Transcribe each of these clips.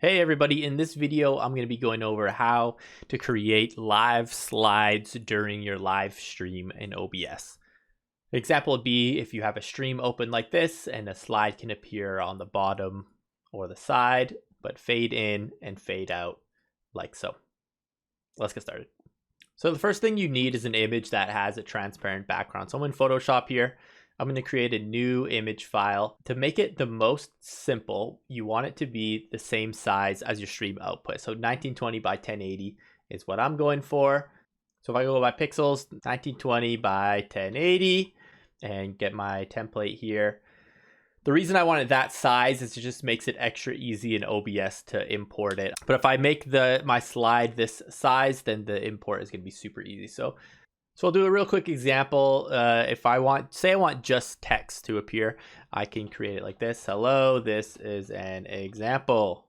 Hey everybody, in this video I'm going to be going over how to create live slides during your live stream in OBS. The example would be if you have a stream open like this and a slide can appear on the bottom or the side, but fade in and fade out like so. Let's get started. So the first thing you need is an image that has a transparent background. So I'm in Photoshop here. I'm going to create a new image file. To make it the most simple, you want it to be the same size as your stream output. So 1920 by 1080 is what I'm going for. So if I go by pixels, 1920 by 1080 and get my template here. The reason I wanted that size is it just makes it extra easy in OBS to import it. But if I make my slide this size, then the import is going to be super easy. So I'll do a real quick example. If I want, say I want just text to appear, I can create it like this. Hello, this is an example.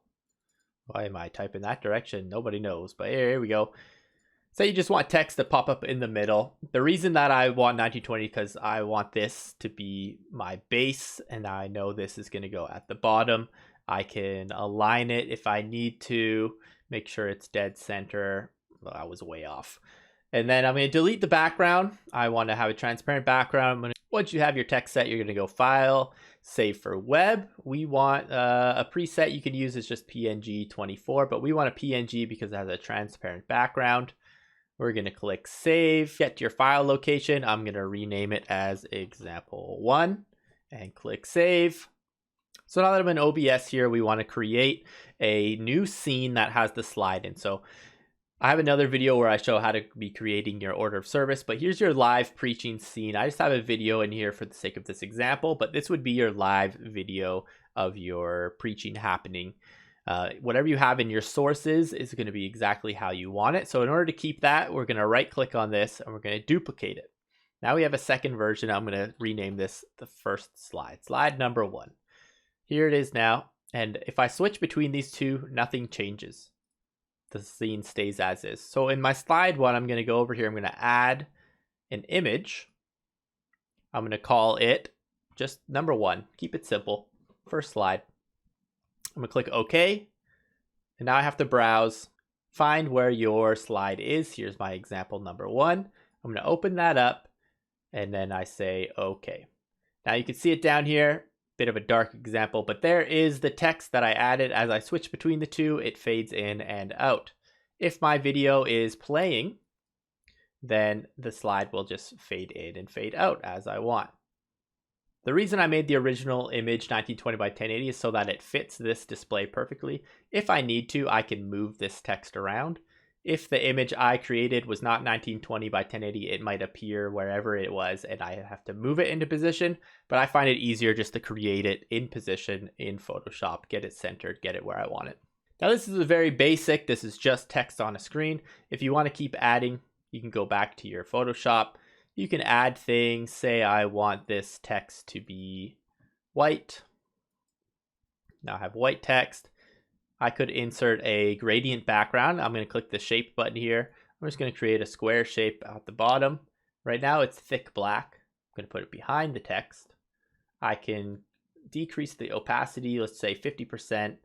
Why am I typing that direction? Nobody knows, but here we go. Say you just want text to pop up in the middle. The reason that I want 1920 because I want this to be my base and I know this is going to go at the bottom. I can align it if I need to, make sure it's dead center. Well, I was way off. And then I'm going to delete the background. I want to have a transparent background. Once you have your text set, you're going to go File, Save for Web. We want a preset you can use is just PNG 24, but we want a PNG because it has a transparent background. We're going to click Save, get your file location. I'm going to rename it as example1 and click Save. So now that I'm in OBS here, we want to create a new scene that has the slide in. So I have another video where I show how to be creating your order of service, but here's your live preaching scene. I just have a video in here for the sake of this example, but this would be your live video of your preaching happening. Whatever you have in your sources is going to be exactly how you want it. So in order to keep that, we're going to right click on this and we're going to duplicate it. Now we have a second version. I'm going to rename this the first slide, slide number 1. Here it is now. And if I switch between these two, nothing changes. The scene stays as is. So in my slide 1, I'm going to go over here. I'm going to add an image. I'm going to call it just number 1. Keep it simple. First slide. I'm going to click OK. And now I have to browse, find where your slide is. Here's my example number 1. I'm going to open that up and then I say OK. Now you can see it down here. Bit of a dark example, but there is the text that I added. As I switch between the two, it fades in and out. If my video is playing, then the slide will just fade in and fade out as I want. The reason I made the original image 1920 by 1080 is so that it fits this display perfectly. If I need to, I can move this text around. If the image I created was not 1920 by 1080, it might appear wherever it was and I have to move it into position, but I find it easier just to create it in position in Photoshop, get it centered, get it where I want it. Now this is a very basic, this is just text on a screen. If you want to keep adding, you can go back to your Photoshop. You can add things, say I want this text to be white. Now I have white text. I could insert a gradient background. I'm going to click the shape button here. I'm just going to create a square shape at the bottom. Right now it's thick black. I'm going to put it behind the text. I can decrease the opacity, let's say 50%.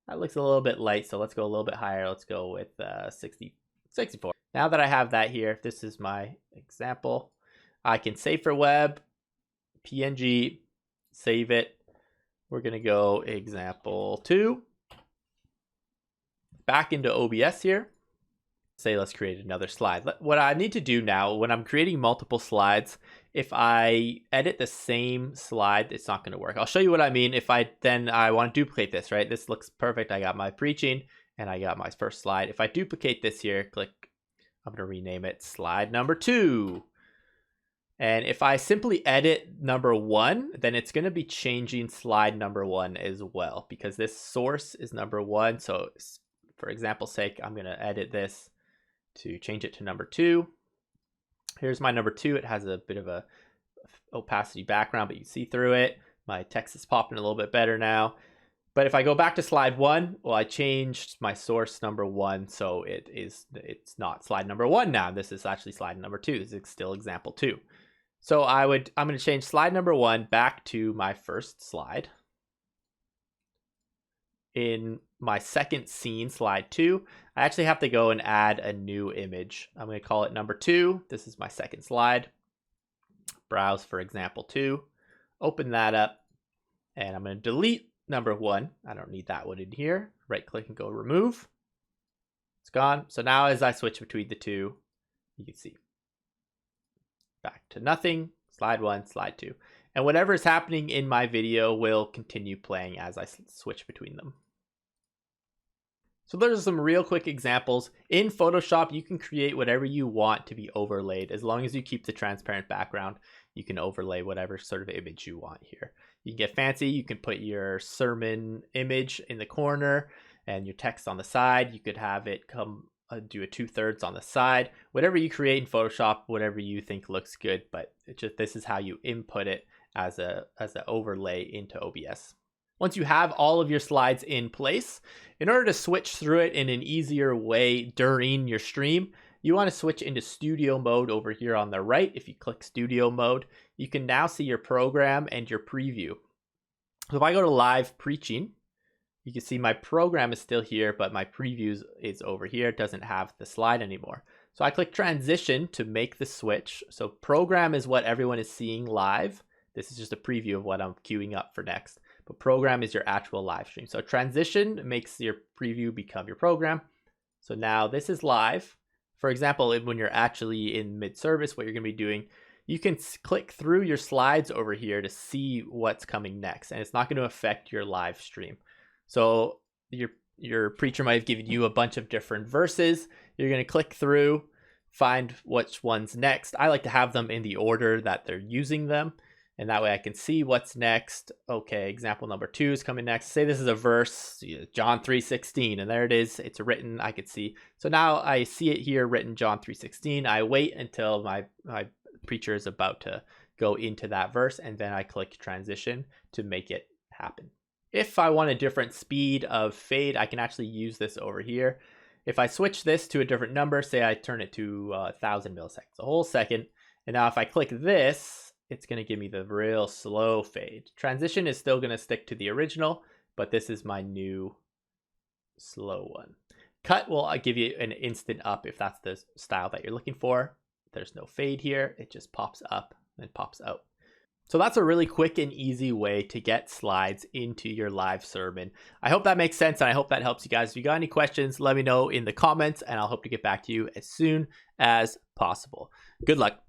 That looks a little bit light, so let's go a little bit higher. Let's go with 64. Now that I have that here, this is my example. I can save for web, PNG, save it. We're going to go example 2. Back into OBS here. Say let's create another slide. What I need to do now when I'm creating multiple slides, if I edit the same slide, it's not going to work. I'll show you what I mean. If I want to duplicate this, right? This looks perfect. I got my preaching and I got my first slide. If I duplicate this here, click, I'm going to rename it slide number 2. And if I simply edit number 1, then it's going to be changing slide number 1 as well because this source is number 1. So for example's sake, I'm going to edit this to change it to number 2. Here's my number 2. It has a bit of a opacity background, but you can see through it. My text is popping a little bit better now. But if I go back to slide 1, well, I changed my source number 1, so it's not slide number 1 now. This is actually slide number 2. It's still example 2. So I'm going to change slide number 1 back to my first slide. In my second scene, slide 2, I actually have to go and add a new image. I'm going to call it number 2. This is my second slide. Browse for example 2. Open that up. And I'm going to delete number 1. I don't need that one in here. Right click and go remove. It's gone. So now as I switch between the two, you can see back to nothing, slide 1, slide 2. And whatever is happening in my video will continue playing as I switch between them. So there's some real quick examples. In Photoshop, you can create whatever you want to be overlaid. As long as you keep the transparent background, you can overlay whatever sort of image you want here. You can get fancy. You can put your sermon image in the corner and your text on the side. You could have it come do a 2/3 on the side. Whatever you create in Photoshop, whatever you think looks good, but this is how you input it as an overlay into OBS. Once you have all of your slides in place, in order to switch through it in an easier way during your stream, you want to switch into studio mode over here on the right. If you click studio mode, you can now see your program and your preview. So if I go to live preaching, you can see my program is still here, but my preview is over here. It doesn't have the slide anymore. So I click transition to make the switch. So program is what everyone is seeing live. This is just a preview of what I'm queuing up for next. But program is your actual live stream. So transition makes your preview become your program. So now this is live. For example, when you're actually in mid-service, what you're going to be doing, you can click through your slides over here to see what's coming next. And it's not going to affect your live stream. So your preacher might have given you a bunch of different verses. You're going to click through, find which one's next. I like to have them in the order that they're using them. And that way I can see what's next. Okay, example number 2 is coming next. Say this is a verse, John 3:16, and there it is. It's written, I could see. So now I see it here written John 3:16. I wait until my preacher is about to go into that verse, and then I click transition to make it happen. If I want a different speed of fade, I can actually use this over here. If I switch this to a different number, say I turn it to 1,000 milliseconds, a whole second. And now if I click this, it's going to give me the real slow fade. Transition is still going to stick to the original, but this is my new slow one. Cut will give you an instant up if that's the style that you're looking for. There's no fade here. It just pops up and pops out. So that's a really quick and easy way to get slides into your live sermon. I hope that makes sense, and I hope that helps you guys. If you got any questions, let me know in the comments, and I'll hope to get back to you as soon as possible. Good luck.